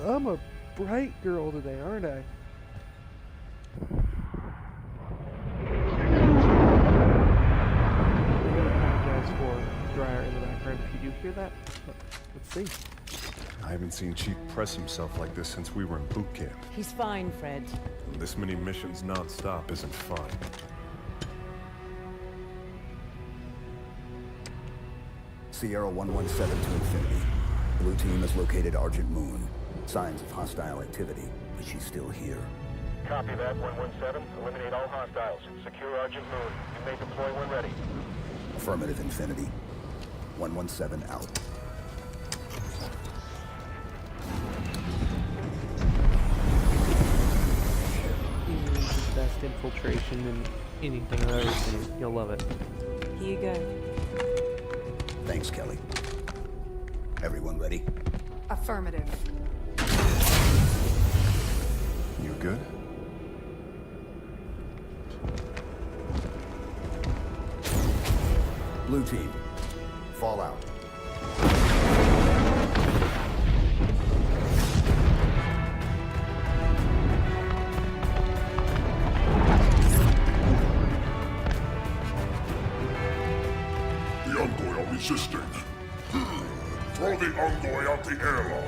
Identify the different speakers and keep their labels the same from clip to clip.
Speaker 1: I'm a bright girl today, aren't I? I'm gonna apologize for Dryer in the background if you do hear that. But let's see.
Speaker 2: I haven't seen Chief press himself like this since we were in boot camp.
Speaker 3: He's fine, Fred.
Speaker 2: This many missions non-stop isn't fun.
Speaker 4: Sierra 117 to Infinity. Blue team has located Argent Moon. Signs of hostile activity, but she's still here.
Speaker 5: Copy that, 117. Eliminate all hostiles. Secure Argent Moon. You may deploy when ready.
Speaker 4: Affirmative, Infinity. 117 out.
Speaker 1: The best infiltration in anything I've ever seen. You'll love it.
Speaker 3: Here you go.
Speaker 4: Thanks, Kelly. Everyone ready?
Speaker 6: Affirmative.
Speaker 2: You good?
Speaker 4: Blue team, fall out.
Speaker 7: The Envoy are resisting. Throw the Envoy out the airlock.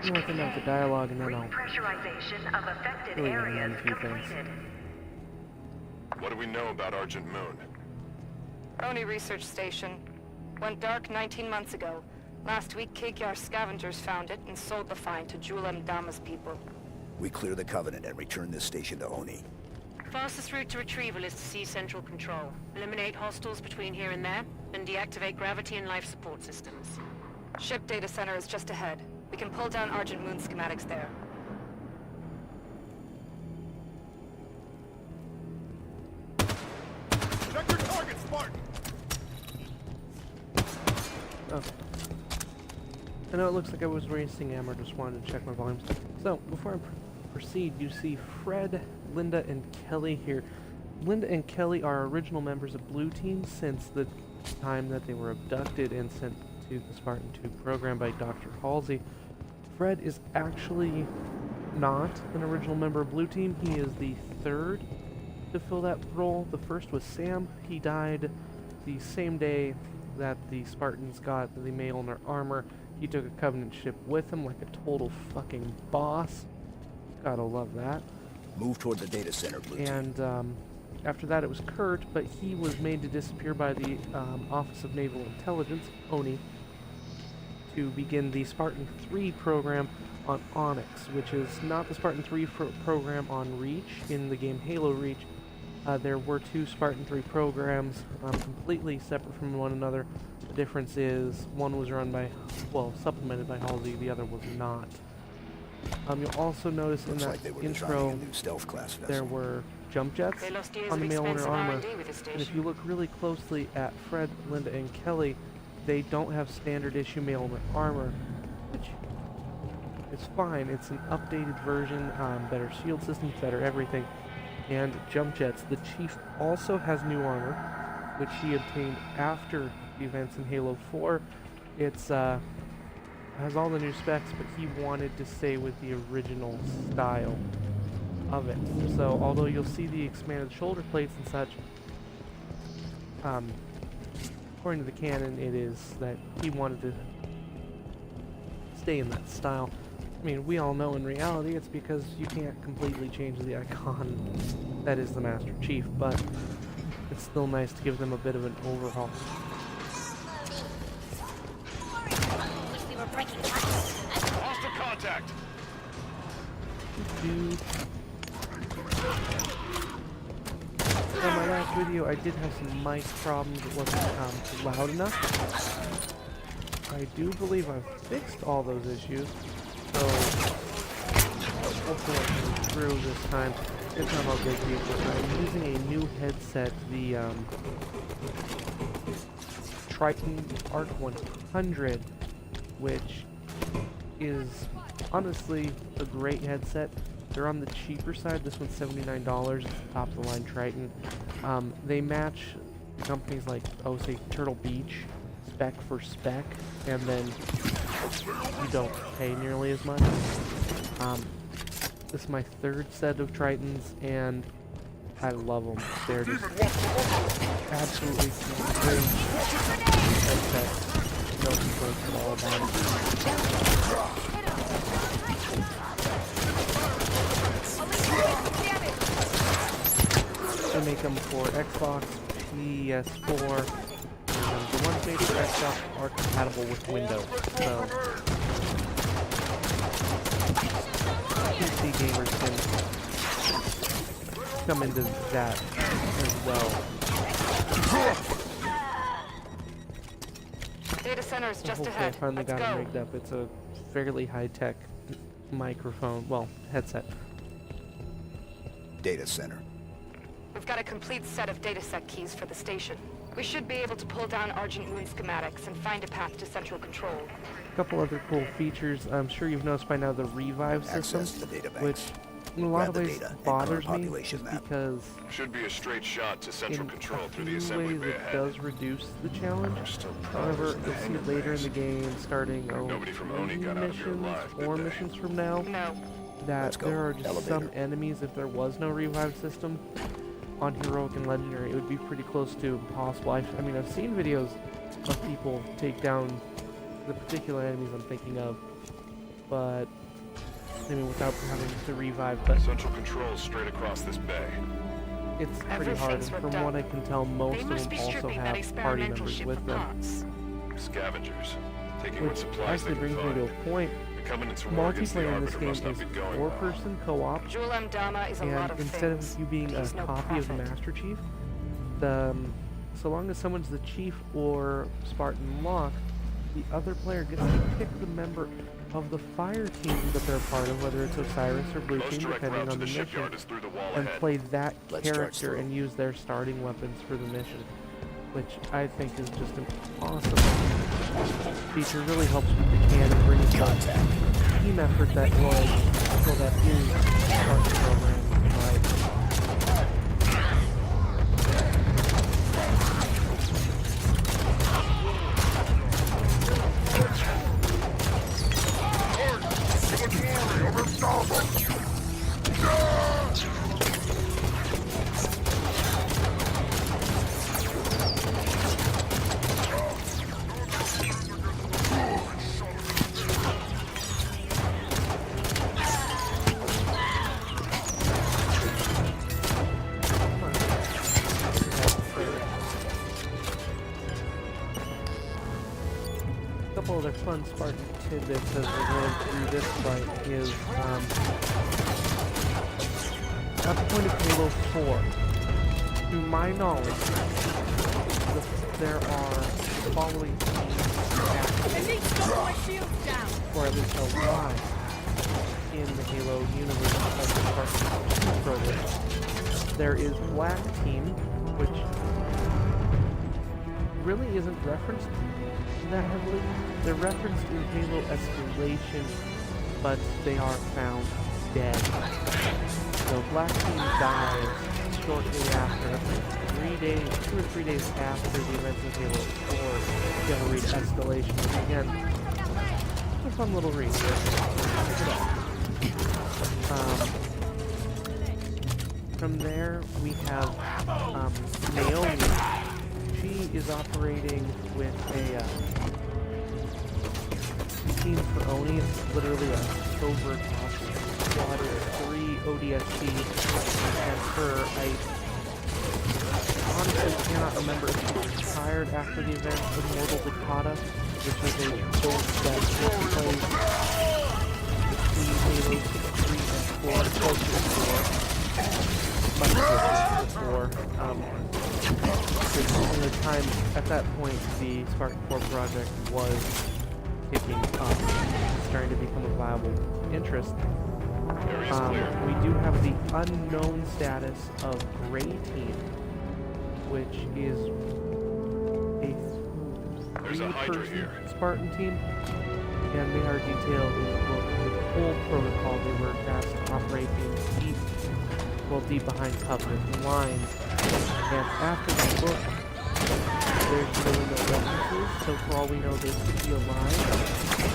Speaker 1: You want to know the dialogue and then I'll
Speaker 8: Repressurization of affected
Speaker 1: really
Speaker 8: areas
Speaker 1: learn a few things.
Speaker 8: completed.
Speaker 2: What do we know about Argent Moon?
Speaker 6: Oni research station. Went dark 19 months ago. Last week, Kikyar scavengers found it and sold the find to Jul Dama's people.
Speaker 4: We clear the Covenant and return this station to Oni.
Speaker 9: Fastest route to retrieval is to seize central control. Eliminate hostiles between here and there, and deactivate gravity and life support systems.
Speaker 6: Ship data center is just ahead. We can pull down Argent Moon schematics there.
Speaker 7: Check your target, Spartan!
Speaker 1: Okay. I know it looks like I was wasting ammo, just wanted to check my volumes. So, before I proceed, you see Fred, Linda, and Kelly here. Linda and Kelly are original members of Blue Team since the time that they were abducted and sent to the Spartan 2 program by Dr. Halsey. Fred is actually not an original member of Blue Team. He is the third to fill that role. The first was Sam. He died the same day that the Spartans got the mail in their armor. He took a Covenant ship with him like a total fucking boss. Gotta love that.
Speaker 4: Move toward the data center, Blue team.
Speaker 1: And after that it was Kurt, but he was made to disappear by the Office of Naval Intelligence, ONI, to begin the Spartan 3 program on Onyx, which is not the Spartan 3 program on Reach in the game Halo Reach. There were two Spartan 3 programs completely separate from one another. The difference is one was run by, well, supplemented by Halsey, the other was not. You'll also notice
Speaker 4: Looks
Speaker 1: in
Speaker 4: like they
Speaker 1: that
Speaker 4: were designing
Speaker 1: intro
Speaker 4: a new stealth class vessel.
Speaker 1: there were jump jets
Speaker 9: They lost years
Speaker 1: on the
Speaker 9: of
Speaker 1: mail owner
Speaker 9: expensive
Speaker 1: armor.
Speaker 9: R&D with this
Speaker 1: And if
Speaker 9: station.
Speaker 1: you look really closely at Fred, Linda, and Kelly, they don't have standard issue mail owner armor, which is fine. It's an updated version, better shield systems, better everything. And jump jets. The Chief also has new armor, which he obtained after the events in Halo 4. It's has all the new specs, but he wanted to stay with the original style of it. So although you'll see the expanded shoulder plates and such, according to the canon, it is that he wanted to stay in that style. I mean, we all know in reality it's because you can't completely change the icon that is the Master Chief, but it's still nice to give them a bit of an overhaul.
Speaker 7: Hostile contact!
Speaker 1: Dude. In my last video, I did have some mic problems. It wasn't loud enough. I do believe I've fixed all those issues, so hopefully I can get through this time. If not, I'll get you. I'm using a new headset, the Triton Arc 100, which is honestly a great headset. They're on the cheaper side. This one's $79. It's the top of the line Triton. They match companies like, say, Turtle Beach, spec for spec, and then you don't pay nearly as much. This is my third set of Tritons, and I love them. They're just absolutely great headsets. No complaints at all about it. They make them for Xbox, PS4, and the ones made for Xbox are compatible with Windows. So PC gamers can come into that as well.
Speaker 6: Data center is just
Speaker 1: Hopefully
Speaker 6: ahead.
Speaker 1: I finally
Speaker 6: Let's
Speaker 1: got it
Speaker 6: go.
Speaker 1: rigged up. It's a fairly high-tech microphone, well, headset.
Speaker 4: Data center.
Speaker 6: We've got a complete set of datasec keys for the station. We should be able to pull down Argent Moon schematics and find a path to central control.
Speaker 1: A couple other cool features. I'm sure you've noticed by now the revive system,
Speaker 4: Access to the data
Speaker 1: which
Speaker 4: banks.
Speaker 1: in a lot of
Speaker 4: Grab the
Speaker 1: ways
Speaker 4: data and
Speaker 1: bothers
Speaker 4: current
Speaker 1: me,
Speaker 4: population
Speaker 1: just
Speaker 4: map.
Speaker 1: because
Speaker 7: Should be a straight shot to central
Speaker 1: in
Speaker 7: control
Speaker 1: a
Speaker 7: through the
Speaker 1: few
Speaker 7: assembly
Speaker 1: ways
Speaker 7: bay
Speaker 1: it
Speaker 7: ahead.
Speaker 1: does reduce the challenge.
Speaker 7: There's still
Speaker 1: However,
Speaker 7: problems in
Speaker 1: you'll
Speaker 7: the
Speaker 1: see
Speaker 7: hangar
Speaker 1: later in the
Speaker 7: bays.
Speaker 1: game, starting
Speaker 7: Nobody from Oni got out of here
Speaker 1: missions,
Speaker 7: alive, did
Speaker 1: 4
Speaker 7: they?
Speaker 1: missions from now,
Speaker 6: No.
Speaker 1: that
Speaker 4: Let's go.
Speaker 1: there are just some
Speaker 4: Elevator.
Speaker 1: enemies. If there was no revive system on Heroic and Legendary, it would be pretty close to impossible. I mean, I've seen videos of people take down the particular enemies I'm thinking of, but I mean, without having to revive. But
Speaker 7: Central control straight across this bay.
Speaker 1: it's pretty hard.
Speaker 6: Everything's
Speaker 1: And
Speaker 6: worked
Speaker 1: from what
Speaker 6: out.
Speaker 1: I can tell, most
Speaker 9: They
Speaker 1: of
Speaker 9: must
Speaker 1: them
Speaker 9: be
Speaker 1: also
Speaker 9: stripping that
Speaker 1: have party
Speaker 9: experimental
Speaker 1: members
Speaker 9: ship
Speaker 1: with
Speaker 9: for
Speaker 1: them.
Speaker 9: parts.
Speaker 7: Scavengers. Taking
Speaker 1: Which
Speaker 7: what supplies they
Speaker 1: actually
Speaker 7: can
Speaker 1: brings me to
Speaker 7: find.
Speaker 1: a point.
Speaker 7: The Covenant's war against the
Speaker 1: Multiplayer in
Speaker 7: Arbiter
Speaker 1: this game
Speaker 7: must not
Speaker 1: is
Speaker 7: be going well.
Speaker 1: 4-person co-op,
Speaker 6: Jewel M. Dama is a lot
Speaker 1: and
Speaker 6: of
Speaker 1: instead
Speaker 6: things.
Speaker 1: of you being a
Speaker 6: He's no
Speaker 1: copy of the
Speaker 6: prophet.
Speaker 1: Master Chief, so long as someone's the Chief or Spartan Locke, the other player gets to pick the member of the fire team that they're part of, whether it's Osiris or Blue
Speaker 7: Most
Speaker 1: Team,
Speaker 7: direct
Speaker 1: depending
Speaker 7: route to
Speaker 1: on the
Speaker 7: the
Speaker 1: mission,
Speaker 7: shipyard is through the wall
Speaker 1: and
Speaker 7: ahead.
Speaker 1: play that
Speaker 4: Let's charge
Speaker 1: character
Speaker 4: through.
Speaker 1: and use their starting weapons for the mission, which I think is just an awesome feature. Really helps with the cannon, brings the team effort that was, well, that is part of the program, right? A couple other fun Spartan tidbits as we're going through this fight is, at the point of Halo 4, to my knowledge, there are the following teams active, or at least alive, in the Halo universe of the Spartan program. There is Black Team, which really isn't referenced that heavily. They're referenced in Halo Escalation, but they are found dead. So Black Team dies shortly after, 2 or 3 days after the events of Halo 4. You gotta read Escalation, which again, it's a fun little read. Check it out. From there, we have Naomi. She is operating with a team for Oni. It's literally a covert squad of 3 ODSTs and her. I honestly cannot remember if she retired after the event of Mortal Dakota, which was a full set that took place between Halo 3 and 4, close to 4. much different before. In the time, at that point, the Spartan 4 project was kicking up, starting to become a viable interest. We do have the unknown status of Gray Team, which is a three-person Spartan team, and they are detailed in the book, the whole protocol. They were asked to operate in deep behind Covenant lines, and after the book, there's really no references, so for all we know, they could be alive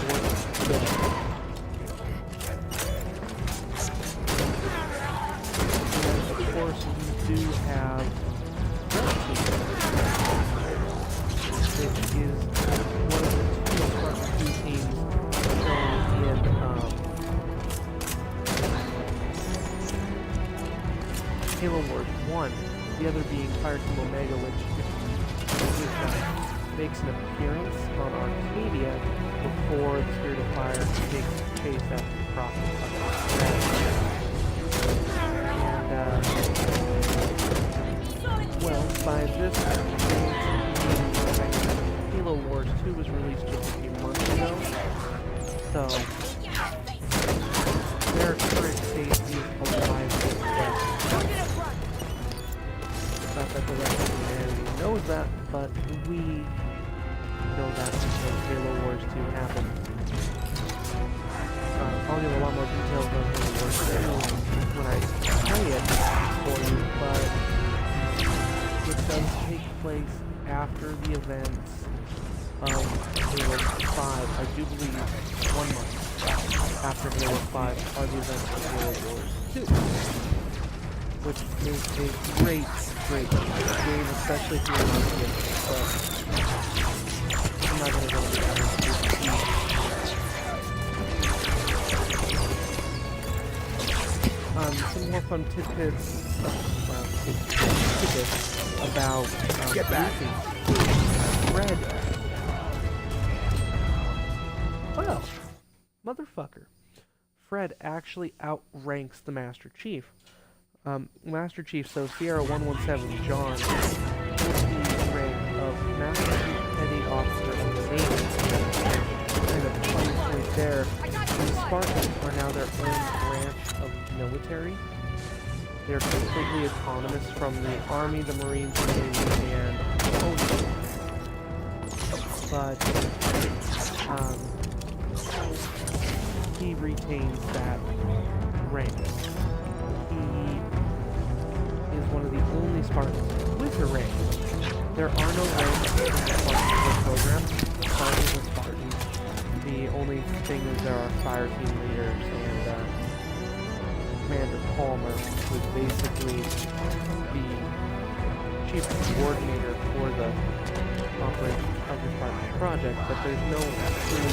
Speaker 1: or dead. Of course, we do have which is one of the two Spartan 2 teams shown in Halo Wars 1, the other being Fireteam Omega, which makes an appearance on Arcadia before the Spirit of Fire takes chase after the Prophet of Red. Well, by this Halo Wars 2 was released just a few months ago, so their current state is alive and dead. Not that the rest of humanity knows that, but we know that because Halo Wars 2 happened. I'll give a lot more details on Halo Wars 2 when I play it for you, but it does take place after the events of Halo 5. I do believe 1 month after Halo 5 are the events of Halo Wars 2. Which is a great game, especially if you're not good. But I'm not going to go into that. Some more fun tidbits, about
Speaker 4: Get back.
Speaker 1: Fred. Well, motherfucker. Fred actually outranks the Master Chief. Master Chief, so Sierra 117 John with the rank of Master Chief Petty Officer of the Navy. Kind of funny point there. The Spartans are now their own branch of military. They're completely autonomous from the Army, the Marines, the Navy, and the Coast. But he retains that rank. He is one of the only Spartans with a rank. There are no ranks in the Spartan program. Spartan is a Spartan. The only thing is there are fire team leaders and Commander Palmer, who is basically the chief coordinator for the operation of the Spartan project, but there's no true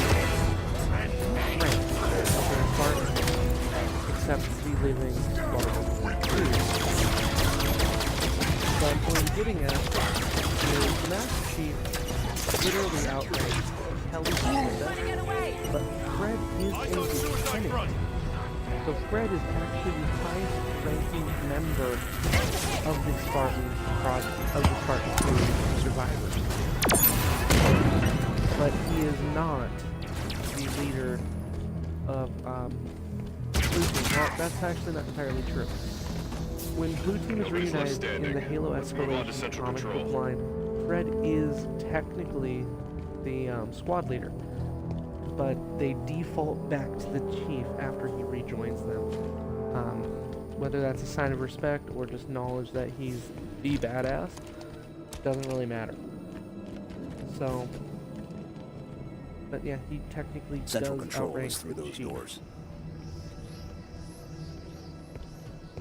Speaker 1: rank of the Spartan except the living Spartan. But what I'm getting at is Master Chief literally outranks Kelly Linda, but Fred is a lieutenant. So Fred is actually the highest ranking member of the Spartan project, of the Spartan 2 survivors. But he is not the leader of Blue Team. Well, that's actually not entirely true. When Blue Team is reunited in the Halo Escalation comic book line, Fred is technically the squad leader, but they default back to the chief after he rejoins them. Whether that's a sign of respect or just knowledge that he's the badass, doesn't really matter. So, but yeah, he technically
Speaker 4: Central
Speaker 1: does
Speaker 4: control
Speaker 1: outrank
Speaker 4: is through
Speaker 1: the
Speaker 4: those
Speaker 1: chief.
Speaker 4: doors.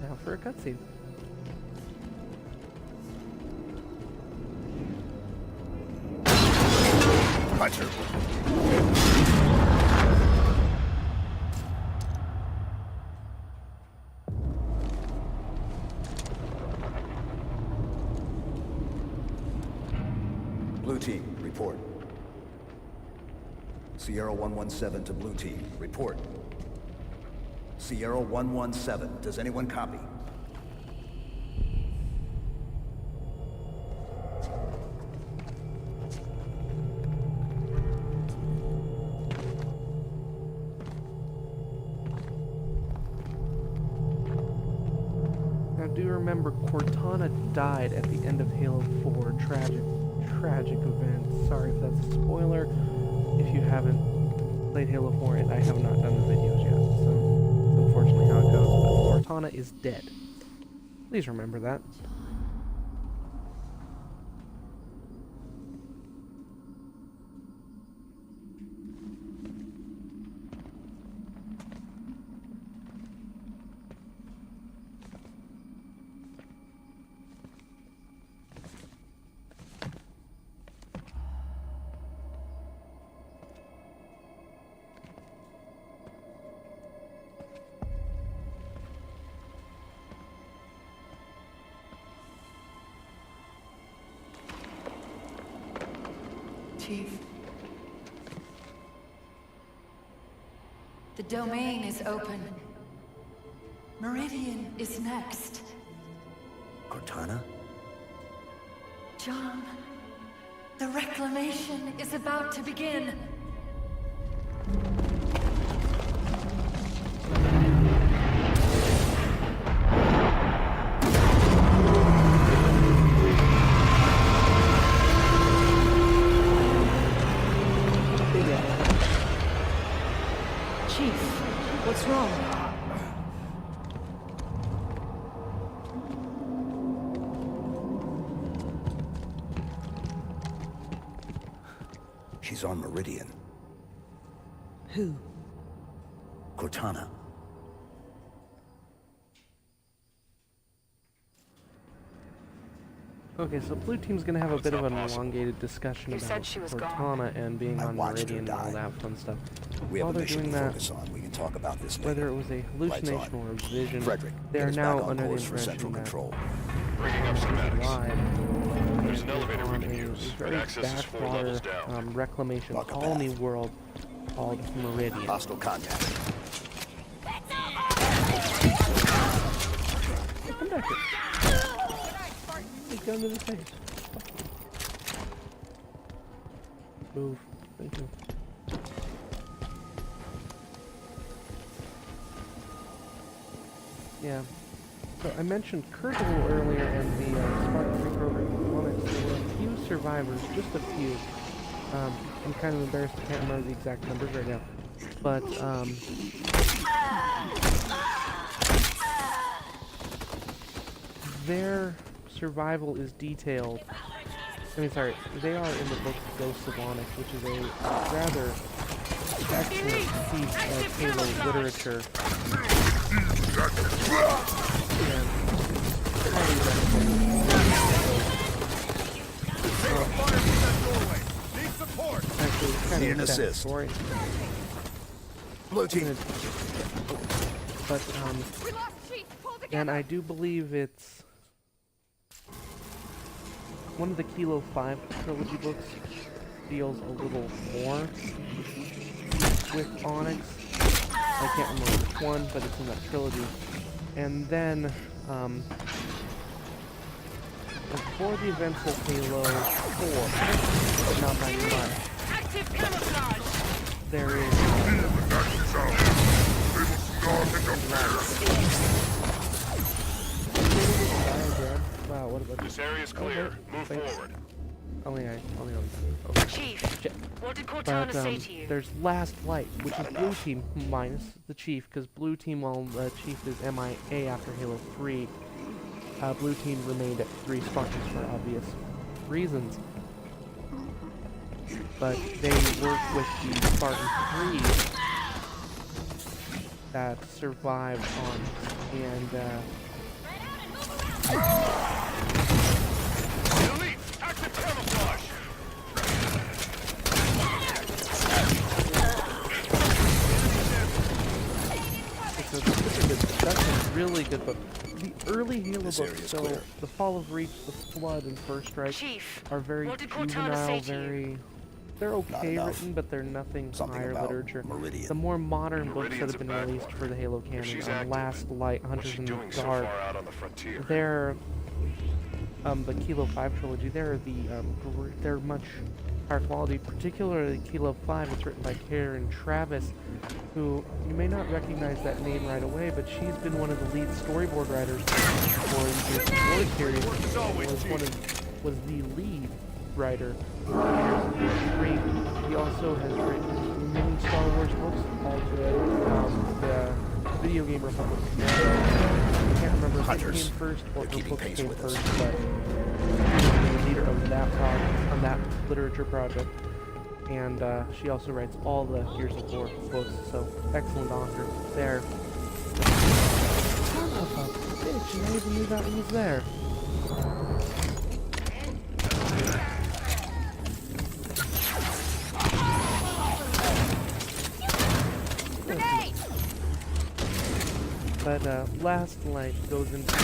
Speaker 1: Now for a cutscene.
Speaker 4: Hunter. Blue Team, report. Sierra 117 to Blue Team, report. Sierra 117, does anyone copy?
Speaker 1: remember, Cortana died at the end of Halo 4. Tragic event. Sorry if that's a spoiler. If you haven't played Halo 4, and I have not done the videos yet, so unfortunately how it goes. But Cortana is dead. Please remember that.
Speaker 10: Chief. The domain is open. Meridian is next.
Speaker 4: Cortana?
Speaker 10: John, the reclamation is about to begin.
Speaker 3: Chief, what's wrong?
Speaker 4: She's on Meridian.
Speaker 3: Who?
Speaker 4: Cortana.
Speaker 1: Okay, so Blue Team's gonna have a bit of an elongated discussion
Speaker 6: You
Speaker 1: about
Speaker 6: said she was gone.
Speaker 1: Cortana and being
Speaker 4: I
Speaker 1: on
Speaker 4: watched her
Speaker 1: Meridian and all
Speaker 4: die.
Speaker 1: that fun stuff.
Speaker 4: We have
Speaker 1: While
Speaker 4: a
Speaker 1: they're
Speaker 4: mission
Speaker 1: doing
Speaker 4: to
Speaker 1: that,
Speaker 4: focus on. We can talk about this later.
Speaker 1: whether it was a hallucination or a vision,
Speaker 4: Frederick,
Speaker 1: they
Speaker 4: get
Speaker 1: are
Speaker 4: us
Speaker 1: now
Speaker 4: back on
Speaker 1: under the
Speaker 4: course for
Speaker 1: impression
Speaker 4: central
Speaker 1: that
Speaker 4: control.
Speaker 5: Bringing up schematics.
Speaker 1: live
Speaker 5: There's an elevator we
Speaker 1: on
Speaker 5: can
Speaker 1: a
Speaker 5: use, but
Speaker 1: very
Speaker 5: access is 4 levels
Speaker 1: backwater
Speaker 5: down.
Speaker 1: reclamation
Speaker 4: Buckle
Speaker 1: colony
Speaker 4: path.
Speaker 1: world called Meridian.
Speaker 4: Hostile contact.
Speaker 1: Hey, come back here. Take gun to the face. Move. Thank you. Yeah. So I mentioned Kurt a little earlier and the Spartan reprogramming Onyx. There were a few survivors, just a few. I'm kind of embarrassed I can't remember the exact numbers right now. But, their survival is detailed. I mean, sorry, they are in the book Ghosts of Onyx, which is a rather excellent piece of Halo literature. And highly recommend. Actually, it's kind
Speaker 4: Need
Speaker 1: of
Speaker 4: an
Speaker 1: a sad
Speaker 4: assist.
Speaker 1: story.
Speaker 4: Blue team.
Speaker 1: But, and I do believe it's one of the Kilo 5 trilogy books deals a little more with Onyx. I can't remember which one, but it's in that trilogy. And then, before the events of Halo 4, but not by much,
Speaker 9: Active camouflage!
Speaker 1: there is diagram. Wow, what about
Speaker 5: This area is clear. Move
Speaker 1: thanks.
Speaker 5: forward.
Speaker 1: Only I okay.
Speaker 9: Chief,
Speaker 1: Shit.
Speaker 9: what did Cortana
Speaker 1: But
Speaker 9: say to you?
Speaker 1: there's Last Light, which is Blue Team minus the Chief, because Blue Team, while the Chief is MIA after Halo 3, Blue Team remained at 3 Spartans for obvious reasons. But they worked with the Spartan 3 that survived on, and
Speaker 5: Elite! Active camouflage!
Speaker 1: that's a really good book. The early Halo
Speaker 4: This
Speaker 1: books,
Speaker 4: area's
Speaker 1: so
Speaker 4: clear.
Speaker 1: The Fall of Reach, The Flood, and First Strike,
Speaker 9: Chief,
Speaker 1: are very
Speaker 9: what did Cortana
Speaker 1: juvenile,
Speaker 9: say to you?
Speaker 1: very... They're okay
Speaker 4: enough.
Speaker 1: written, but they're nothing
Speaker 4: Something
Speaker 1: higher
Speaker 4: about
Speaker 1: literature.
Speaker 4: Meridian.
Speaker 1: The more modern books that
Speaker 5: Meridian's
Speaker 1: have
Speaker 5: a
Speaker 1: been
Speaker 5: bad
Speaker 1: released
Speaker 5: one.
Speaker 1: for the Halo
Speaker 5: If
Speaker 1: canon,
Speaker 5: she's
Speaker 1: on
Speaker 5: active,
Speaker 1: Last Light,
Speaker 5: What's
Speaker 1: Hunters
Speaker 5: she
Speaker 1: in the
Speaker 5: doing so
Speaker 1: Dark,
Speaker 5: far out on the frontier?
Speaker 1: they're the Kilo 5 trilogy. They're the they're much higher quality, particularly Kilo 5. It's written by Karen Travis, who you may not recognize that name right away, but she's been one of the lead storyboard writers for the War series. Was the lead writer for Gears of War 3. He also has written many Star Wars books, the video game Republic of Commando. I can't remember if it came first or her book came first, but she's the leader of that project, on that literature project. And she also writes all the Gears of War books, so excellent author there. Son of a bitch, I even knew that one was there. But Last Light goes into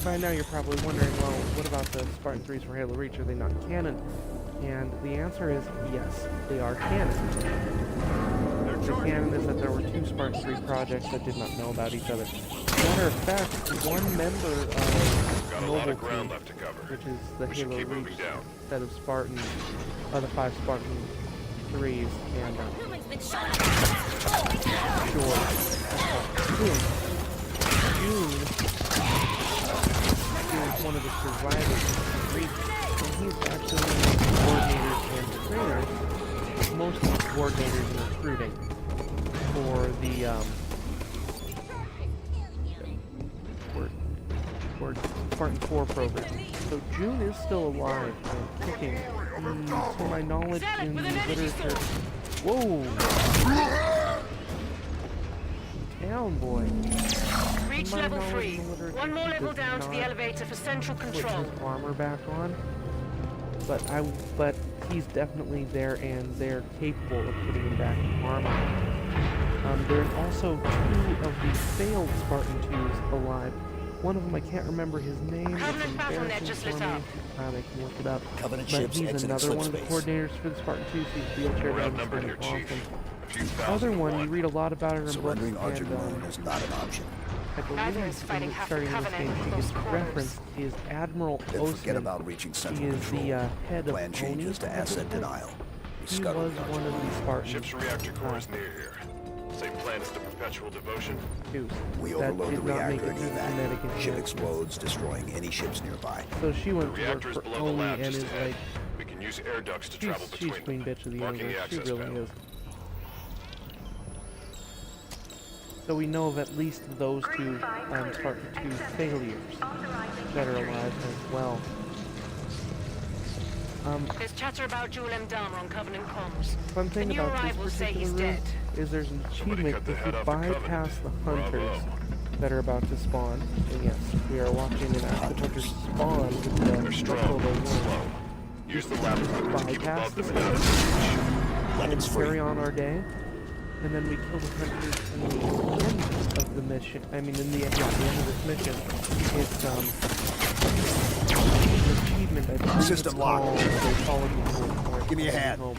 Speaker 1: by now you're probably wondering, well, what about the Spartan 3s for Halo Reach? Are they not canon? And the answer is yes, they are canon. The canon is that there were 2 Spartan 3 projects that did not know about each other. Matter of fact, one member of Mobile Team, which is the Halo Reach set of Spartans, are the 5 Spartan 3s, and June is one of the survivors of the Reach, and he's actually one of the coordinators and trainers, mostly coordinators and recruiting for the for Spartan 4 program. So June is still alive and kicking. To my knowledge, in the literature. Whoa! Down, boy.
Speaker 9: Reach level 3. One more level down to the elevator for central control.
Speaker 1: Put his armor back on. But he's definitely there, and they're capable of putting him back in armor. There's also 2 of the failed Spartan 2s alive. One of them, I can't remember his name. It's embarrassing for me. I can look it up. But he's another one of the coordinators for the Spartan 2, so he's wheelchair bound. It's kind of awesome. The other one, you read a lot about her in books,
Speaker 4: Surrendering Argent Moon is not an option.
Speaker 1: I believe starting this game she gets referenced is Admiral
Speaker 4: Then forget
Speaker 1: Osen.
Speaker 4: about reaching
Speaker 1: He
Speaker 4: central
Speaker 1: is
Speaker 4: control.
Speaker 1: the head of
Speaker 4: Plan changes to asset denial.
Speaker 1: He was one of the Spartans.
Speaker 2: Ship's reactor core is near here. Same plan as the Perpetual Devotion.
Speaker 4: We
Speaker 1: That
Speaker 4: overload
Speaker 1: did
Speaker 4: the
Speaker 1: not make
Speaker 4: reactor
Speaker 1: it
Speaker 4: in
Speaker 1: through the
Speaker 4: evac.
Speaker 1: kinetic
Speaker 4: Ship
Speaker 1: engineering.
Speaker 4: explodes, destroying any ships nearby.
Speaker 1: So she went to work
Speaker 2: Reactor's
Speaker 1: for
Speaker 2: below the
Speaker 1: Oni
Speaker 2: lab
Speaker 1: and
Speaker 2: just
Speaker 1: is
Speaker 2: ahead.
Speaker 1: like,
Speaker 2: We can use air ducts to travel
Speaker 1: she's
Speaker 2: between
Speaker 1: queen
Speaker 2: them.
Speaker 1: bitch of the
Speaker 2: Marking
Speaker 1: universe.
Speaker 2: the
Speaker 1: She
Speaker 2: access
Speaker 1: really
Speaker 2: panel.
Speaker 1: is. So we know of at least those 2 Spartan 2 failures that are alive as well.
Speaker 9: There's chatter about Jewel M. Dharma on Covenant comms.
Speaker 1: Fun thing
Speaker 9: The new
Speaker 1: about
Speaker 9: arrivals
Speaker 1: this
Speaker 9: say
Speaker 1: particular
Speaker 9: he's
Speaker 1: room
Speaker 9: dead.
Speaker 1: is there's an
Speaker 2: Somebody
Speaker 1: achievement
Speaker 2: cut the
Speaker 1: if
Speaker 2: head
Speaker 1: you
Speaker 2: off the
Speaker 1: bypass the
Speaker 2: Covenant.
Speaker 1: hunters
Speaker 2: Bravo.
Speaker 1: that are about to spawn. And yes, we are watching an active hunter spawn with
Speaker 2: They're
Speaker 1: the
Speaker 2: strong,
Speaker 1: Buffalo
Speaker 2: slow.
Speaker 1: One.
Speaker 2: Use the laboratory to keep
Speaker 1: Bypass
Speaker 2: above
Speaker 1: this
Speaker 2: them and
Speaker 1: hunter,
Speaker 4: Weapons
Speaker 1: and
Speaker 4: free.
Speaker 1: carry on our day, and then we kill the hunters in the end of the mission. I mean, in the end of this mission, it's an achievement. I believe
Speaker 4: System
Speaker 1: it's
Speaker 4: locked.
Speaker 1: called, they follow you home, or
Speaker 4: Give me a
Speaker 1: follow you
Speaker 4: hand.
Speaker 1: home.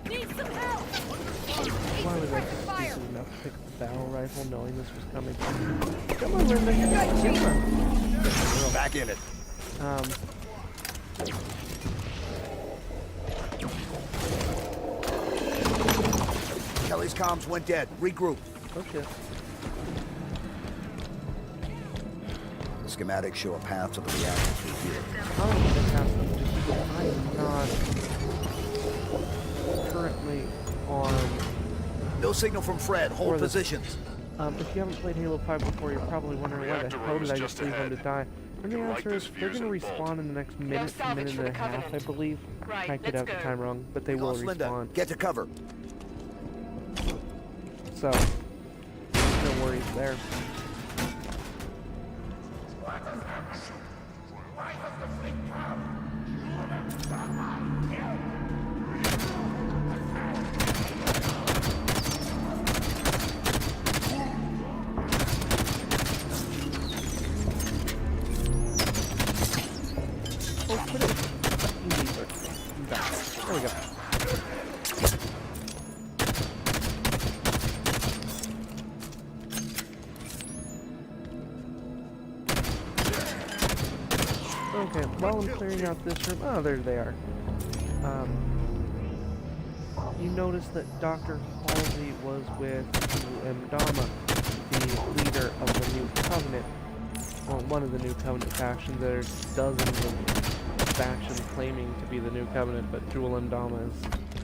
Speaker 10: Need some help!
Speaker 1: Why was I just stupid enough to pick the barrel rifle knowing this was coming? Come on, Linda, you got camera.
Speaker 4: Back in it. Kelly's comms went dead. Regroup.
Speaker 1: Oh shit.
Speaker 4: The schematics show a path to the reactor through here.
Speaker 1: How am I gonna pass them just because I am not currently on...
Speaker 4: No signal from Fred.
Speaker 1: Or
Speaker 4: Hold
Speaker 1: the-
Speaker 4: positions.
Speaker 1: If you haven't played Halo 5 before, you're probably wondering why the
Speaker 2: Reactor
Speaker 1: hell
Speaker 2: room
Speaker 1: did
Speaker 2: is
Speaker 1: I just
Speaker 2: just
Speaker 1: leave them to
Speaker 2: ahead.
Speaker 1: die? And the
Speaker 2: If you like
Speaker 1: answer is
Speaker 2: this,
Speaker 1: they're
Speaker 2: fuse
Speaker 1: going to
Speaker 2: and bolt.
Speaker 1: respawn in the next minute to
Speaker 6: salvage
Speaker 1: minute
Speaker 6: for
Speaker 1: and
Speaker 6: the
Speaker 1: a half, I
Speaker 6: Covenant.
Speaker 1: believe.
Speaker 6: Right,
Speaker 1: I could
Speaker 6: let's
Speaker 1: have the
Speaker 6: go.
Speaker 1: time wrong, but they will
Speaker 4: Lost Linda.
Speaker 1: respawn.
Speaker 4: Get to cover.
Speaker 1: So, no worries there. Oh, put it fucking deeper. Back. There we go. Okay, while I'm clearing out this room... Oh, there they are. You notice that Dr. Halsey was with M'Dama, the leader of the New Covenant. Well, one of the New Covenant factions. There's dozens of factions claiming to be the New Covenant, but Jewel M'Dama is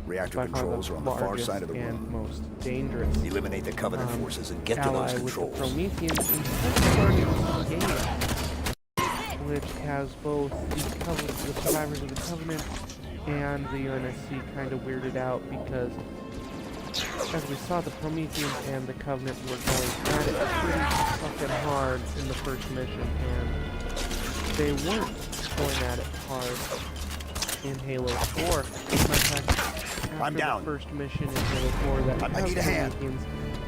Speaker 4: Reactor
Speaker 1: by far
Speaker 4: controls
Speaker 1: the
Speaker 4: are on the far
Speaker 1: largest
Speaker 4: side of the
Speaker 1: and
Speaker 4: room.
Speaker 1: most dangerous.
Speaker 4: Eliminate the Covenant forces and get to
Speaker 1: ally
Speaker 4: those
Speaker 1: with the
Speaker 4: controls.
Speaker 1: Prometheans and game, which has both the survivors of the Covenant and the UNSC kind of weirded out because, as we saw, the Prometheans and the Covenant were going at it pretty fucking hard in the first mission, and they weren't going at it hard in Halo 4. As a matter of fact,
Speaker 4: I'm
Speaker 1: after
Speaker 4: down.
Speaker 1: the first mission in Halo 4 that
Speaker 4: I
Speaker 1: has
Speaker 4: need a hand.
Speaker 1: Prometheans,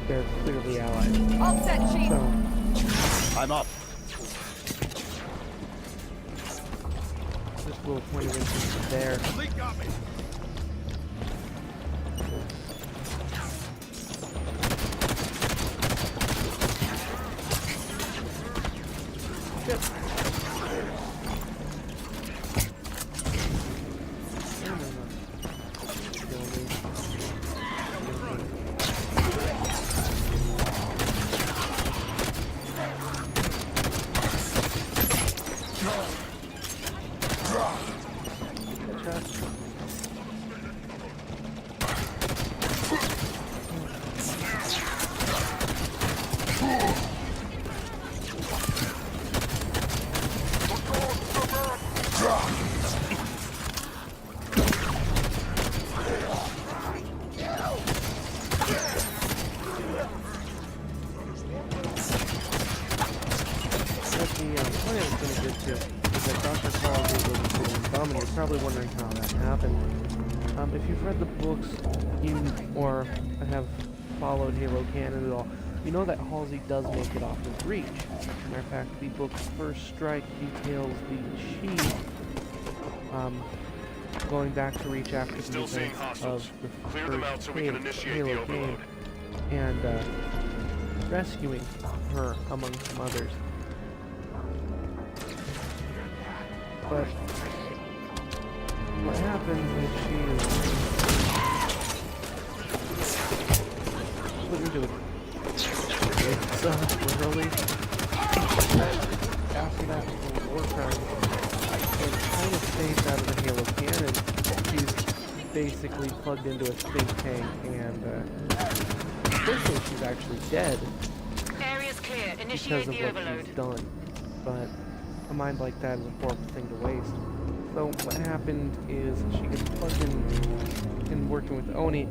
Speaker 1: they're clearly allies.
Speaker 10: All set, Chief.
Speaker 1: So,
Speaker 4: I'm up.
Speaker 1: this little point of interest is there. You're probably wondering how that happened. If you've read the books, or have followed Halo canon at all, you know that Halsey does make it off of Reach. As a matter of fact, the book's first strike details the Chief going back to Reach after the events of the first Halo game and rescuing her among some others. But what happens is she is put into it. It's literally after that whole war crime, it kind of stays out of the Halo canon. She's basically plugged into a think tank, and unfortunately she's actually dead
Speaker 9: Area's clear.
Speaker 1: because
Speaker 9: Initiate
Speaker 1: of
Speaker 9: the
Speaker 1: what
Speaker 9: overload.
Speaker 1: she's done. But a mind like that is a horrible thing to waste. So what happened is she gets plugged in working with Oni,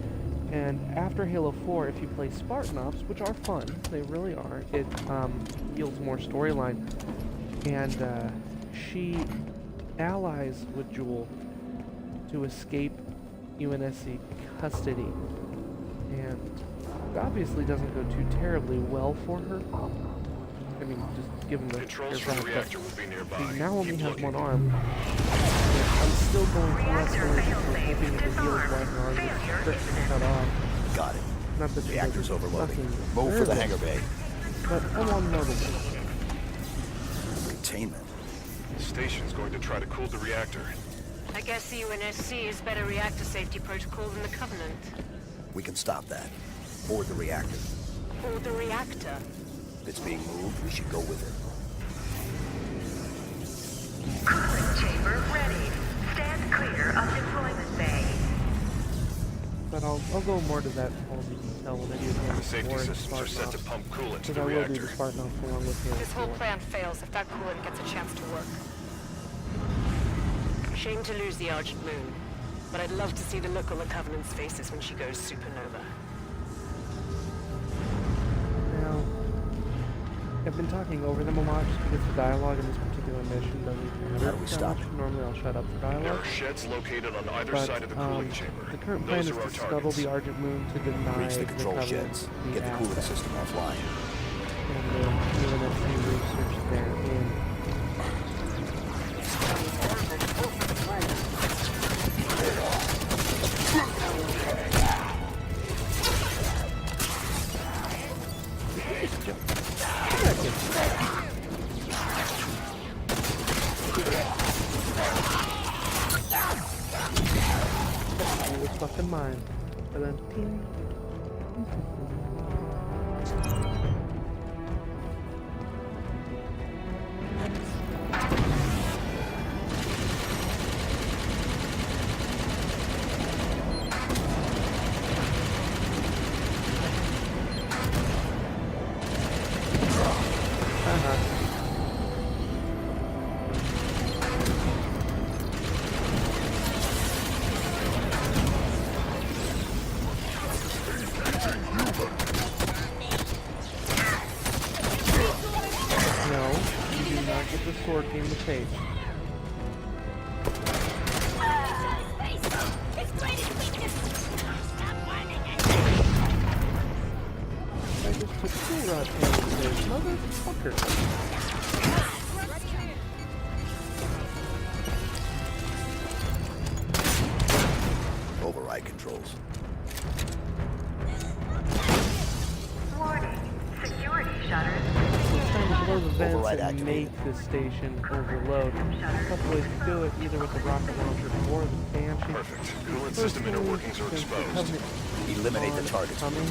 Speaker 1: and after Halo 4, if you play Spartan Ops, which are fun, they really are, it yields more storyline, and she allies with Jewel to escape UNSC custody, and it obviously doesn't go too terribly well for her. I mean, just given the
Speaker 5: Controls from the reactor will be nearby.
Speaker 1: she now only
Speaker 5: Keep
Speaker 1: has
Speaker 5: looking.
Speaker 1: one arm. I'm still going to let her because I'm hoping that the heals why her arm is strict cut off.
Speaker 4: Got it.
Speaker 1: Not that she
Speaker 4: Reactor's
Speaker 1: doesn't
Speaker 4: overloading.
Speaker 1: fucking
Speaker 4: Move for the
Speaker 1: deserve
Speaker 4: hangar
Speaker 1: it,
Speaker 4: bay.
Speaker 1: but I want to know the way.
Speaker 4: Containment.
Speaker 5: The station's going to try to cool the reactor.
Speaker 9: I guess the UNSC is better reactor safety protocol than the Covenant.
Speaker 4: We can stop that. Board the reactor.
Speaker 9: Or the reactor.
Speaker 4: If it's being moved, we should go with it.
Speaker 8: Cooling chamber ready. Stand clear of deployment bay.
Speaker 1: But I'll go more to that whole detail when I do
Speaker 5: The
Speaker 1: the
Speaker 5: safety
Speaker 1: more
Speaker 5: systems are set to pump coolant to
Speaker 1: because
Speaker 5: the
Speaker 1: I will do
Speaker 5: reactor.
Speaker 1: the Spartan Ops along with Halo
Speaker 6: This whole
Speaker 1: 4.
Speaker 6: plan fails if that coolant gets a chance to work.
Speaker 9: Shame to lose the Argent Moon, but I'd love to see the look on the Covenant's faces when she goes supernova.
Speaker 1: Now, I've been talking over them a lot just because the dialogue in this particular mission doesn't matter
Speaker 4: How do we
Speaker 1: that
Speaker 4: stop
Speaker 1: much.
Speaker 4: it?
Speaker 1: Normally I'll shut up for
Speaker 5: There
Speaker 1: dialogue.
Speaker 5: are sheds located on either
Speaker 1: But
Speaker 5: side of the cooling chamber.
Speaker 1: the current plan
Speaker 5: Those
Speaker 1: is
Speaker 5: are our
Speaker 1: to scuttle
Speaker 5: targets.
Speaker 1: the Argent Moon to deny
Speaker 4: Reach the control
Speaker 1: Covenant
Speaker 4: sheds.
Speaker 1: the
Speaker 4: Get the cooling
Speaker 1: asset.
Speaker 4: system offline.
Speaker 1: And the UNSC research therein. It was fucking mine. And then ping. Get the sword in the face. I just took 2 rod panels there, motherfucker.
Speaker 4: Override controls.
Speaker 8: Warning. Security shutters.
Speaker 1: Trying to blow the vents
Speaker 4: Override
Speaker 1: and
Speaker 4: activated.
Speaker 1: make this station overload. A couple ways to do it, either with the rocket launcher or the Banshee.
Speaker 2: Perfect. Coolant system inner workings are
Speaker 1: Since the
Speaker 2: exposed.
Speaker 1: Covenant
Speaker 4: Eliminate the
Speaker 1: on
Speaker 4: targets.
Speaker 1: coming,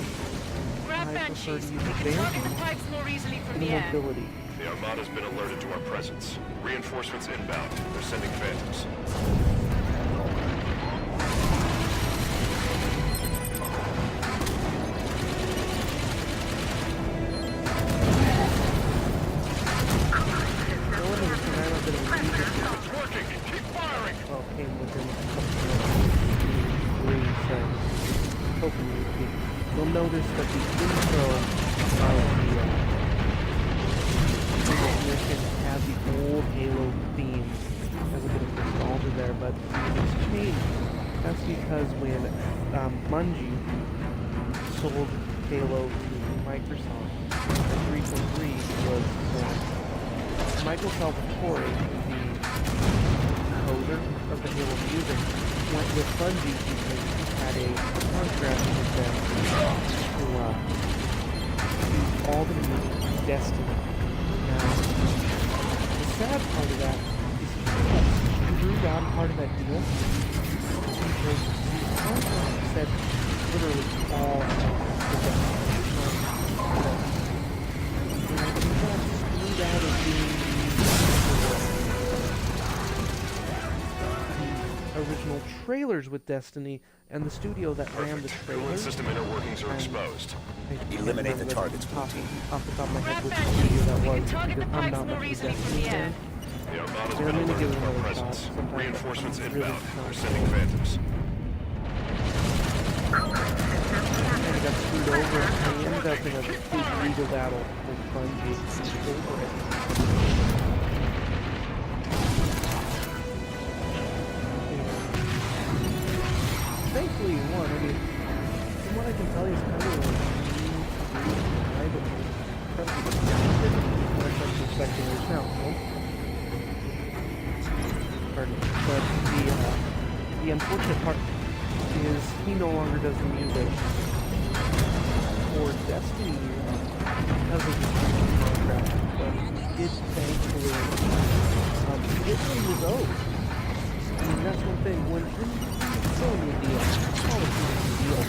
Speaker 9: Grab
Speaker 1: I prefer
Speaker 9: Banshees.
Speaker 1: to
Speaker 9: We
Speaker 1: use the
Speaker 9: can target the
Speaker 1: Banshee
Speaker 9: pipes more easily from
Speaker 1: and
Speaker 9: the air.
Speaker 1: mobility.
Speaker 2: The Armada's been alerted to our presence. Reinforcements inbound. They're sending phantoms. Working! Keep firing!
Speaker 1: Well, came within a couple of degrees, so hoping you can. You'll notice that the intro of the mission had the old Halo theme. There's a bit of nostalgia there, but it's changed. That's because when Bungie sold Halo to Microsoft, 3.3 was formed. Michael Salvatore, the coder of the Halo music, went with Bungie because he had a contract with them to use all the music of Destiny. Now, the sad part of that is he screwed out part of that deal because the contract said literally all of the Destiny. And he got screwed out of being original trailers with Destiny, and the studio that ran the
Speaker 2: Coolant
Speaker 1: trailers.
Speaker 2: system inner workings are exposed.
Speaker 1: I can't
Speaker 4: Eliminate the
Speaker 1: remember
Speaker 4: targets,
Speaker 1: off
Speaker 4: Blue Team.
Speaker 1: off the top of my head which
Speaker 9: Grab
Speaker 1: studio that
Speaker 9: Banshees. We
Speaker 1: was,
Speaker 9: can target the
Speaker 1: because I'm
Speaker 9: pipes
Speaker 1: not
Speaker 9: more
Speaker 1: much of a
Speaker 9: easily from
Speaker 1: Destiny
Speaker 9: the air.
Speaker 1: fan.
Speaker 2: The Armada's
Speaker 1: Yeah,
Speaker 2: been
Speaker 1: I'm gonna give
Speaker 2: alerted
Speaker 1: it
Speaker 2: to our
Speaker 1: another
Speaker 2: presence.
Speaker 1: shot. Sometimes
Speaker 2: Reinforcements
Speaker 1: I'm really
Speaker 2: inbound. They're
Speaker 1: not
Speaker 2: sending
Speaker 1: sure.
Speaker 2: phantoms.
Speaker 1: And got screwed over. I ended up in a big legal battle with Bungie over it. Thankfully, he won. I mean, from what I can tell, he's kind of like incredibly talented when it comes to spectators now. Pardon me. But the unfortunate part is he no longer does the music for Destiny because of his contract. But he did thankfully get what he was owed. I mean, that's one thing. When you're selling a deal, it's always a deal.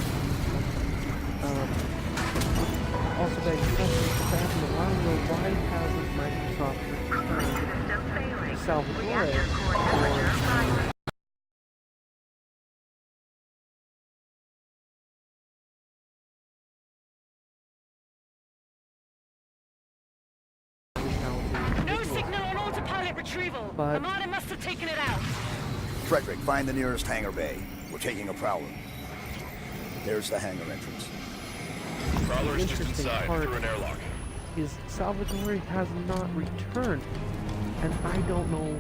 Speaker 1: Also, that you have to back in a while ago, why hasn't Microsoft returned Salvatore or
Speaker 9: No signal on autopilot retrieval.
Speaker 1: But-
Speaker 9: Armada must have taken it out.
Speaker 4: Frederick, find the nearest hangar bay. We're taking a prowler. There's the hangar entrance.
Speaker 2: Prowler's just
Speaker 1: interesting
Speaker 2: inside,
Speaker 1: part-
Speaker 2: through an airlock.
Speaker 1: is Salvatore has not returned, and I don't know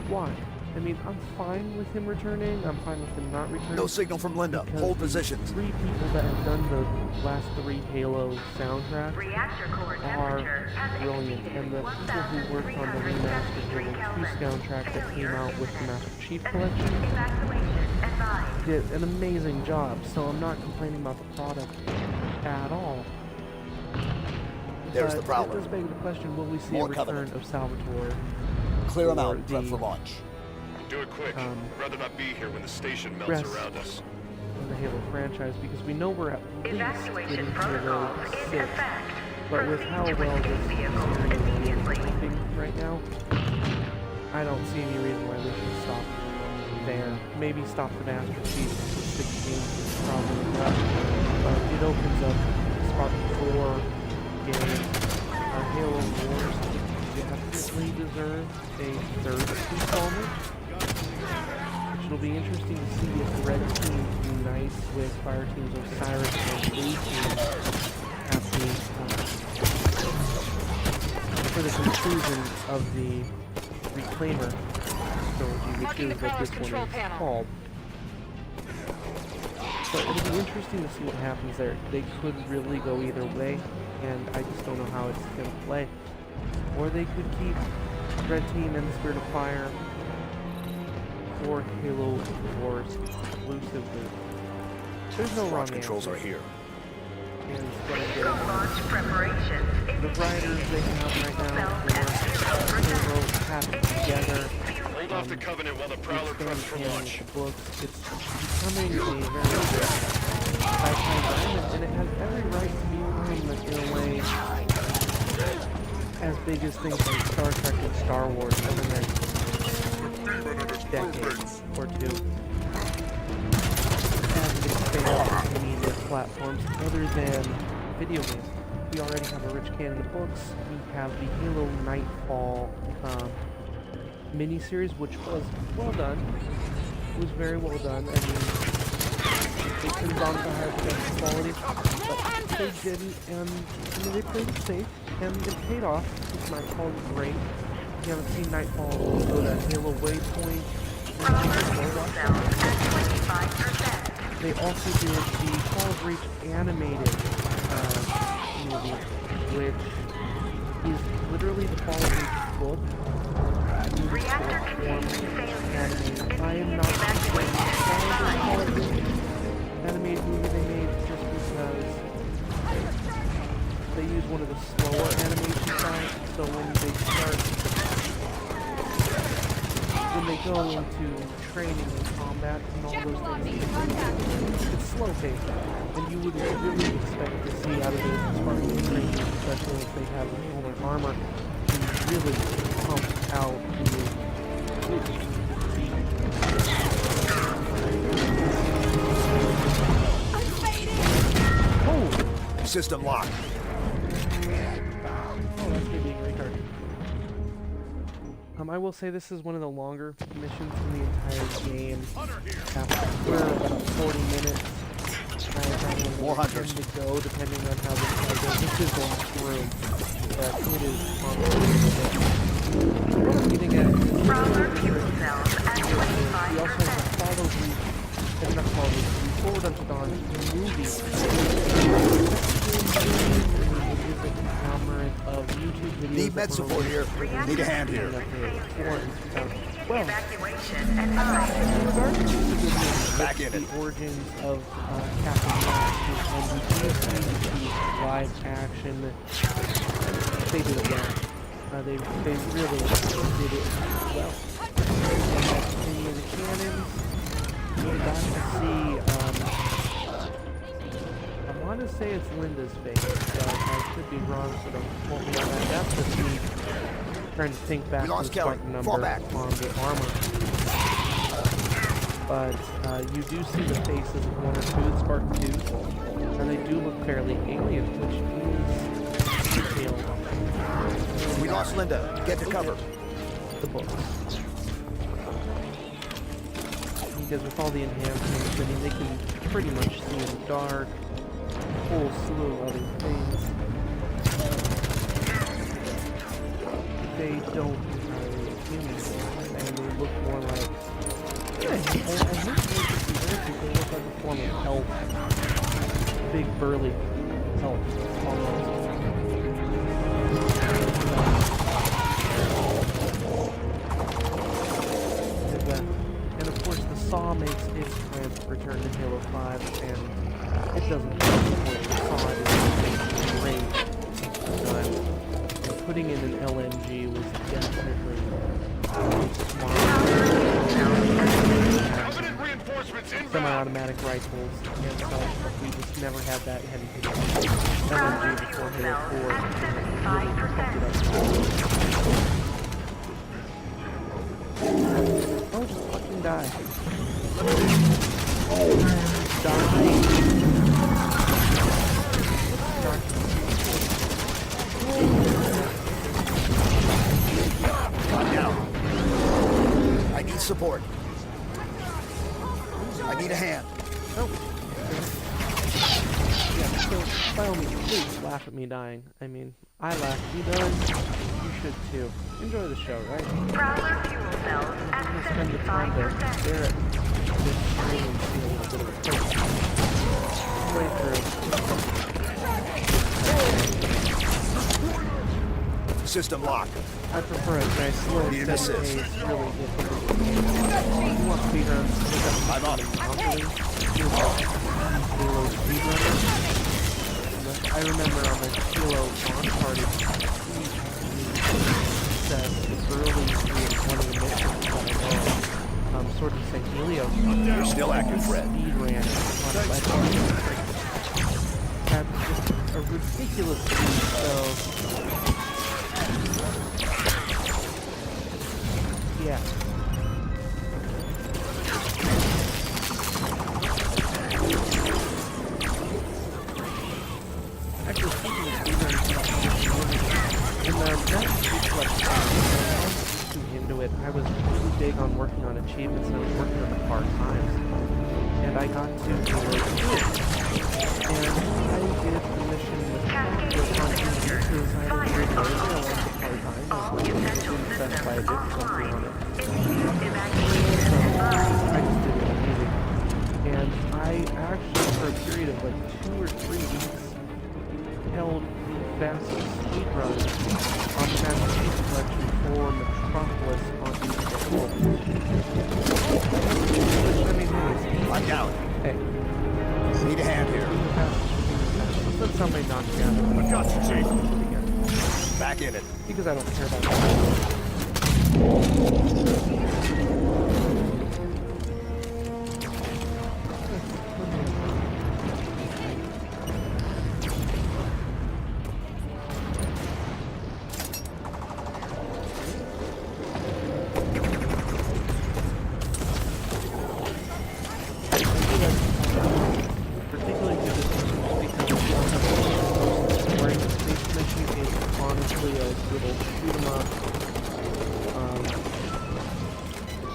Speaker 1: why. I mean, I'm fine with him returning. I'm fine with him not returning.
Speaker 4: No signal from Linda.
Speaker 1: because
Speaker 4: Hold
Speaker 1: the
Speaker 4: positions.
Speaker 1: 3 people that have done the last 3 Halo soundtracks
Speaker 8: Reactor core
Speaker 1: are
Speaker 8: temperature has
Speaker 1: brilliant,
Speaker 8: exceeded
Speaker 1: and the people who worked on the remastered Halo 2 soundtrack that came out with the Master Chief Collection
Speaker 8: Evacuation advised.
Speaker 1: did an amazing job, so I'm not complaining about the product at all.
Speaker 4: There's the
Speaker 1: But
Speaker 4: prowler.
Speaker 1: it does beg the question, will we see
Speaker 4: More
Speaker 1: a return
Speaker 4: Covenant.
Speaker 1: of Salvatore?
Speaker 4: Clear them out.
Speaker 1: the
Speaker 4: Prep for launch.
Speaker 2: Do it quick. I'd rather not be here when the station melts
Speaker 1: rest
Speaker 2: around us.
Speaker 1: of the Halo franchise, because we know we're at least
Speaker 8: Evacuation
Speaker 1: getting
Speaker 8: protocol
Speaker 1: Halo
Speaker 8: in
Speaker 1: 6.
Speaker 8: effect.
Speaker 1: But with how well this series is
Speaker 8: immediately.
Speaker 1: developing right now, I don't see any reason why we should stop there. Maybe stop the Master Chief for 16 is probably enough. It opens up Spark 4 games. Halo Wars definitely deserve a third installment, which will be interesting to see if the Red Team unites with Fire Team's Osiris and Blue Team at the for the conclusion of the Reclaimer trilogy, which is what this one is called. So it'll be interesting to see what happens there. They could really go either way, and I just don't know how it's going to play. Or they could keep Red Team and the Spirit of Fire or Halo Wars exclusively. There's no wrong
Speaker 4: Controls
Speaker 1: answer.
Speaker 4: are here.
Speaker 1: And it's gonna be
Speaker 8: Launch preparations
Speaker 1: the writers they have right now for Halo have together.
Speaker 2: Hold off the Covenant while the Prowler preps for launch.
Speaker 1: The books. It's becoming a very high-time diamond, and it has every right to be in a way as big as things like Star Trek and Star Wars over the next decade or two. As it expands into media platforms other than video games. We already have a rich canon of books. We have the Halo Nightfall miniseries, which was well done. It was very well done. I mean, it could have gone to higher production quality, but they didn't, and I mean, they played it safe, and it paid off. This Nightfall is great. If you haven't seen Nightfall, go to Halo Waypoint. They also did the Fall of Reach animated movie, which is literally the Fall of Reach book.
Speaker 8: Reactor containment failure.
Speaker 1: I am not Fall of Reach animated movie they made just because they use one of the slower animation styles, so when they go into training and combat and all those things, it's slow paced, and you would really expect to see out of those Spartan training, especially if they have all their armor, to really pump out
Speaker 4: Oh! System lock.
Speaker 1: Oh, that's me being retarded. I will say this is one of the longer missions in the entire game. We're about 40 minutes.
Speaker 4: 400
Speaker 1: to go, depending on how this goes. This is the last room, but it is what I'm getting at is
Speaker 8: Prowler fuel cells at 25%.
Speaker 1: we also have the Fall of Reach, and not Fall of Reach, Forward Unto Dawn movie. It is a conglomerate of YouTube videos.
Speaker 4: Need med support here. Need a hand here.
Speaker 1: Well,
Speaker 8: Evacuation advised.
Speaker 1: in regards to the good news,
Speaker 4: Back in
Speaker 1: the origins of Captain Max and the DC live action, they did it well. They really did it well. Any of the canons, we got to see, I want to say it's Linda's face, but I could be wrong, so don't quote me on that. That's just me trying to think back to the Spartan number on the armor. But you do see the faces of one or two of the Spartan 2s, and they do look fairly alien, which is detailed.
Speaker 4: We lost Linda. Get to cover.
Speaker 1: The books. Because with all the enhancements, I mean, they can pretty much see in the dark, a whole slew of other things. They don't entirely look human, and they look more like, I hate to see they look like a form of elf. Big, burly elf, almost. And of course, the Saw makes its return to Halo 5, and it doesn't disappoint. The Saw is great. And putting in an LMG was definitely
Speaker 2: Covenant reinforcements inbound.
Speaker 1: Semi-automatic rifles and such, but we just never had that heavy hitter LMG before Halo 4. Really pumped it up. Oh, just fucking die.
Speaker 4: Down. I need support. I need a hand.
Speaker 1: Oh. Yeah, so by all means, please laugh at me dying. I mean, I laugh at you dying. You should too. Enjoy the show, right?
Speaker 8: Prowler fuel cells
Speaker 1: I'm
Speaker 8: at
Speaker 1: gonna spend the time to
Speaker 8: 75%.
Speaker 1: stare at this screen and see a little bit of a clip. Way through.
Speaker 4: System lock.
Speaker 1: I prefer a nice slow
Speaker 4: Need an
Speaker 1: pace,
Speaker 4: assist.
Speaker 1: really good. You want speedruns?
Speaker 4: I'm up.
Speaker 1: Halo speedrunner. I remember on the Halo launch party, that early in one of the missions that I know, Sword of St. Helio.
Speaker 4: You're still active, Fred.
Speaker 1: Speed ran it on a platform. Had just a ridiculous speed, so yeah. Actually, speaking of speedruns, in the Netflix too into it, I was really big on working on achievements, and I was working on the hard times. And I got to Halo 2. And I did the mission with suicide and I like the hard time. I didn't specify I did something on it. I just did it easy. And I actually, for a period of like 2 or 3 weeks, held the fastest speed run on the Master Chief Collection for Metropolis on the world. Which, I mean, hey,
Speaker 4: I'm down.
Speaker 1: hey.
Speaker 4: Need a hand here.
Speaker 1: Let's let somebody knock me out.
Speaker 7: I got you, Chief.
Speaker 4: Back in it.
Speaker 1: Because I don't care about that. Particularly to this because where this mission is honestly a little shoot 'em up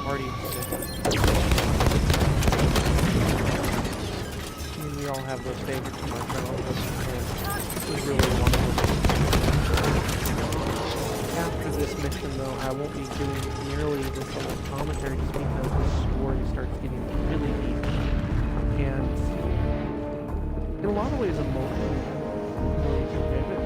Speaker 1: party mission. I mean, we all have those favorites from our childhood, and this was really one of them. After this mission, though, I won't be doing nearly this little commentary just because the story starts getting really deep. And in a lot of ways, emotionally, really vivid.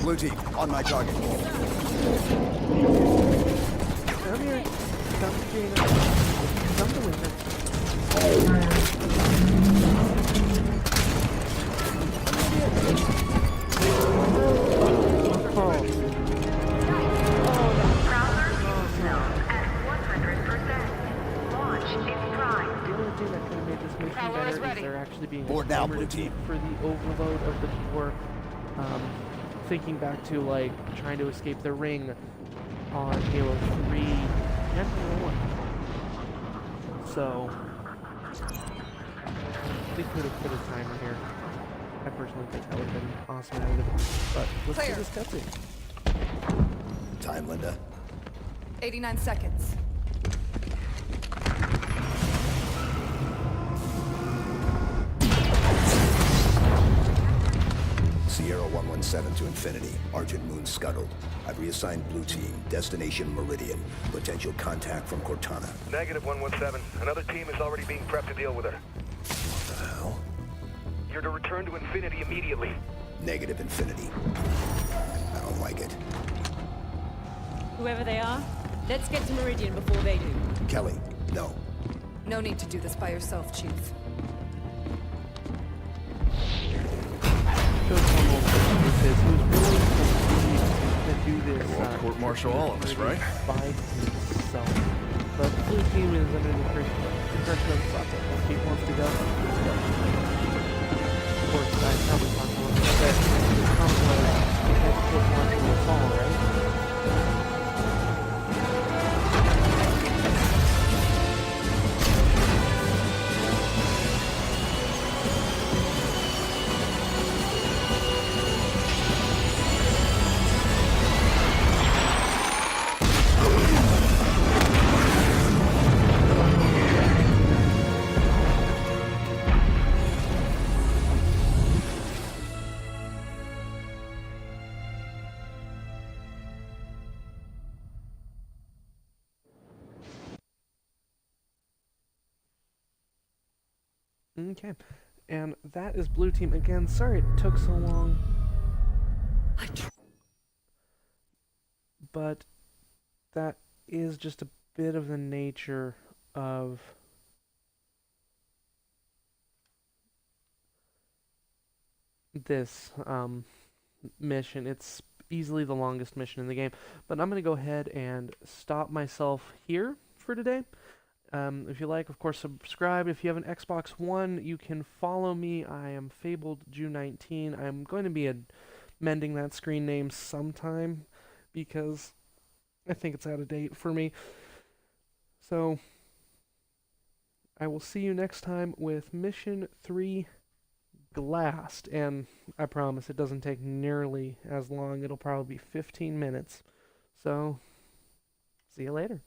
Speaker 4: Blue team, on my target.
Speaker 1: Come here. Come to Gina. Come to Winter.
Speaker 8: Prowler fuel cells at 100%. Launch in prime.
Speaker 1: The only thing that could have made this mission
Speaker 6: Prowler is
Speaker 1: better is
Speaker 6: ready.
Speaker 1: there actually being
Speaker 4: Board now, Blue
Speaker 1: disarmative
Speaker 4: team.
Speaker 1: for the overload of the war. Thinking back to like trying to escape the ring on Halo 3 and Halo 1. So they could have put a timer here. I personally think that would have been awesome additive. But let's do this cutscene.
Speaker 4: Time, Linda.
Speaker 10: 89 seconds.
Speaker 4: Sierra 117 to Infinity. Argent Moon scuttled. I've reassigned Blue Team. Destination Meridian. Potential contact from Cortana.
Speaker 5: Negative 117. Another team is already being prepped to deal with her.
Speaker 4: What the hell?
Speaker 5: You're to return to Infinity immediately.
Speaker 4: Negative Infinity. I don't like it.
Speaker 3: Whoever they are, let's get to Meridian before they do.
Speaker 4: Kelly, no.
Speaker 10: No need to do this by yourself, Chief.
Speaker 1: is
Speaker 2: court-martial all of us, right?
Speaker 1: by himself. But the blue team is under the impression of thought that most people wants to go. Of course, I probably talked a little bit that this comes because court-martial will fall, right? Okay, and that is blue team again. Sorry it took so long, but that is just a bit of the nature of this mission. It's easily the longest mission in the game, but I'm going to go ahead and stop myself here for today. If you like, of course, subscribe. If you have an Xbox One, you can follow me. I am FabledJew19. I'm going to be amending that screen name sometime because I think it's out of date for me. So, I will see you next time with Mission 3 Glassed. And I promise it doesn't take nearly as long. It'll probably be 15 minutes. So, see you later.